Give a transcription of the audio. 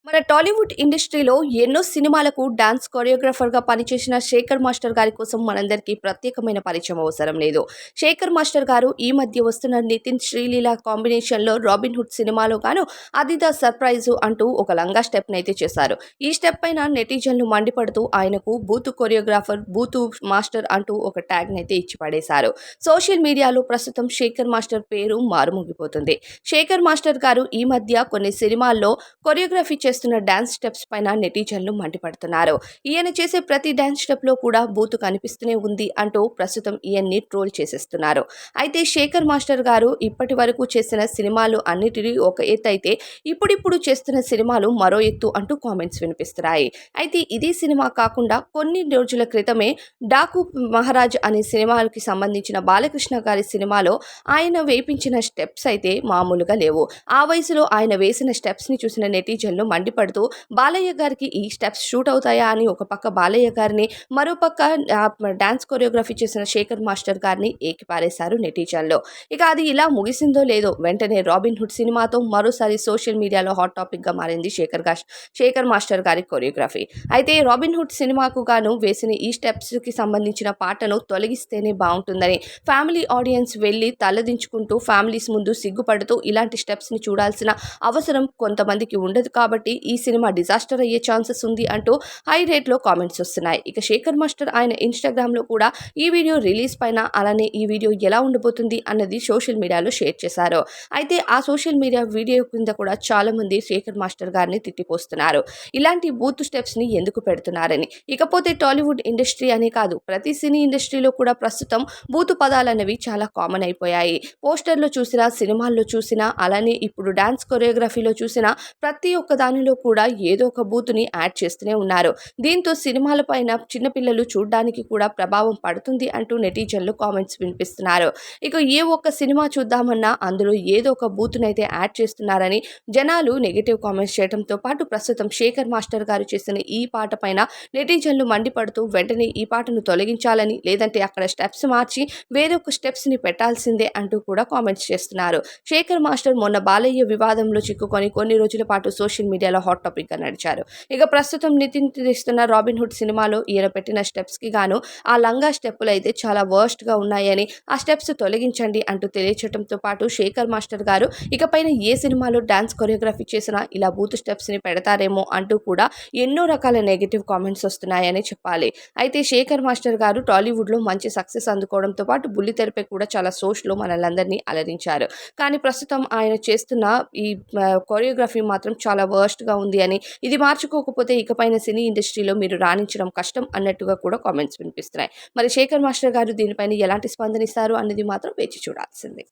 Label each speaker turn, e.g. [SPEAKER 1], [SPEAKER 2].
[SPEAKER 1] మన టాలీవుడ్ ఇండస్ట్రీలో ఎన్నో సినిమాలకు డాన్స్ కొరియోగ్రాఫర్‌గా పనిచేసిన శేఖర్ మాస్టర్ గారి కోసం మనందరికీ ప్రత్యేకమైన పరిచయం అవసరం లేదు. శేఖర్ మాస్టర్ గారు ఈ మధ్య వస్తున్న నితిన్, శ్రీలీల కాంబినేషన్‌లో 'రాబిన్ హుడ్' సినిమాలో గాను 'అదిదా సర్ప్రైజు' అంటూ ఒక లంగా స్టెప్‌నైతే చేశారు. ఈ స్టెప్ పైన నెటిజన్లు మండిపడుతూ ఆయనకు బూతు కొరియోగ్రాఫర్, బూతు మాస్టర్ అంటూ ఒక ట్యాగ్‌నైతే ఇచ్చి పడేశారు. సోషల్ మీడియాలో ప్రస్తుతం శేఖర్ మాస్టర్ పేరు మారుమోగిపోతుంది. శేఖర్ మాస్టర్ గారు ఈ మధ్య కొన్ని సినిమాల్లో కొరియోగ్రఫీ చేస్తున్న డాన్స్ స్టెప్స్ పైన నెటిజన్లు మండిపడుతున్నారు. ఈయన చేసే ప్రతి డాన్స్ స్టెప్ లో కూడా బూతు కనిపిస్తూనే ఉంది అంటూ ప్రస్తుతం ఈయన్ని ట్రోల్ చేసేస్తున్నారు. అయితే శేఖర్ మాస్టర్ గారు ఇప్పటి వరకు చేసిన సినిమాలు అన్నిటినీ ఒక ఎత్తు అయితే ఇప్పుడిప్పుడు చేస్తున్న సినిమాలు మరో ఎత్తు అంటూ కామెంట్స్ వినిపిస్తున్నాయి. అయితే ఇదే సినిమా కాకుండా కొన్ని రోజుల క్రితమే 'డాకు మహారాజ్' అనే సినిమాకి సంబంధించిన బాలకృష్ణ గారి సినిమాలో ఆయన వేపించిన స్టెప్స్ అయితే మామూలుగా లేవు. ఆ వయసులో ఆయన వేసిన స్టెప్స్ ని చూసిన నెటిజన్లు మండిపడుతూ బాలయ్య గారికి ఈ స్టెప్స్ షూట్ అవుతాయా అని ఒక పక్క బాలయ్య గారిని, మరో పక్క డాన్స్ కొరియోగ్రఫీ చేసిన శేఖర్ మాస్టర్ గారిని ఏకిపారేశారు నెటిజన్లు. ఇక అది ఇలా ముగిసిందో లేదో వెంటనే 'రాబిన్ హుడ్' సినిమాతో మరోసారి సోషల్ మీడియాలో హాట్ టాపిక్ గా మారింది శేఖర్ మాస్టర్ గారి కొరియోగ్రఫీ. అయితే 'రాబిన్ హుడ్' సినిమాకు గాను వేసిన ఈ స్టెప్స్ కి సంబంధించిన పాటను తొలగిస్తేనే బాగుంటుందని ఫ్యామిలీ ఆడియన్స్ వెళ్లి తలదించుకుంటూ ఫ్యామిలీస్ ముందు సిగ్గుపడుతూ ఇలాంటి స్టెప్స్ ని చూడాల్సిన అవసరం కొంతమందికి ఉండదు కాబట్టి ఈ సినిమా డిజాస్టర్ అయ్యే ఛాన్సెస్ ఉంది అంటూ హై రేట్ లో కామెంట్స్ వస్తున్నాయి. ఇక శేఖర్ మాస్టర్ ఆయన ఇన్‌స్టాగ్రామ్ లో కూడా ఈ వీడియో రిలీజ్ పైన అలానే ఈ వీడియో ఎలా ఉండబోతుంది అన్నది సోషల్ మీడియాలో షేర్ చేశారు. అయితే ఆ సోషల్ మీడియా వీడియో కింద కూడా చాలా మంది శేఖర్ మాస్టర్ గారిని తిట్టిపోస్తున్నారు. ఇలాంటి బూత్ స్టెప్స్ ని ఎందుకు పెడుతున్నారని. ఇకపోతే టాలీవుడ్ ఇండస్ట్రీ అనే కాదు ప్రతి సినీ ఇండస్ట్రీలో కూడా ప్రస్తుతం బూతు పదాలనేవి చాలా కామన్ అయిపోయాయి. పోస్టర్‌లో చూసినా, సినిమాల్లో చూసినా, అలానే ఇప్పుడు డాన్స్ కొరియోగ్రఫీలో చూసినా ప్రతి ఒక్క దానిలో కూడా ఏదో ఒక బూతుని యాడ్ చేస్తూనే ఉన్నారు. దీంతో సినిమాల పైన చిన్నపిల్లలు చూడ్డానికి కూడా ప్రభావం పడుతుంది అంటూ నెటిజన్లు కామెంట్స్ వినిపిస్తున్నారు. ఇక ఏ ఒక్క సినిమా చూద్దామన్నా అందులో ఏదో ఒక బూతునైతే యాడ్ చేస్తున్నారని జనాలు నెగెటివ్ కామెంట్స్ చేయడంతో పాటు ప్రస్తుతం శేఖర్ మాస్టర్ గారు చేసిన ఈ పాట పైన నెటిజన్లు మండిపడుతూ వెంటనే ఈ పాటను తొలగించాలని, లేదంటే అక్కడ స్టెప్స్ మార్చి వేరొక స్టెప్స్ ని పెట్టాల్సిందే అంటూ కూడా కామెంట్స్ చేస్తున్నారు. శేఖర్ మాస్టర్ మొన్న బాలయ్య వివాదంలో చిక్కుకొని కొన్ని రోజుల పాటు సోషల్ మీడియాలో హాట్ టాపిక్ గా నడిచారు. ఇక ప్రస్తుతం నితిన్ తీస్తున్న 'రాబిన్ హుడ్' సినిమాలో ఈయన పెట్టిన స్టెప్స్ కి గాను ఆ లంగా స్టెప్పులు అయితే చాలా వర్స్ట్ గా ఉన్నాయని, ఆ స్టెప్స్ తొలగించండి అంటూ తెలియచేయడంతో పాటు శేఖర్ మాస్టర్ గారు ఇకపైన ఏ సినిమాలో డాన్స్ కొరియోగ్రఫీ చేసినా ఇలా బూత్ స్టెప్స్ ని పెడతారేమో అంటూ కూడా ఎన్నో రకాల నెగెటివ్ కామెంట్స్ వస్తున్నాయని చెప్పాలి. అయితే శేఖర్ మాస్టర్ గారు టాలీవుడ్ లో మంచి సక్సెస్ అందుకోవడంతో పాటు బుల్లితెరపై కూడా చాలా సోషల్ మనల్ని అలరించారు. కానీ ప్రస్తుతం ఆయన చేస్తున్న ఈ కొరియోగ్రఫీ మాత్రం చాలా వర్స్ట్ గా ఉంది అని, ఇది మార్చుకోకపోతే ఇకపైన సినీ ఇండస్ట్రీలో మీరు రాణించడం కష్టం అన్నట్టుగా కూడా కామెంట్స్ వినిపిస్తున్నాయి. మరి శేఖర్ మాస్టర్ గారు దీనిపైన ఎలాంటి స్పందన ఇస్తారు అన్నది మాత్రం వేచి చూడాల్సిందే.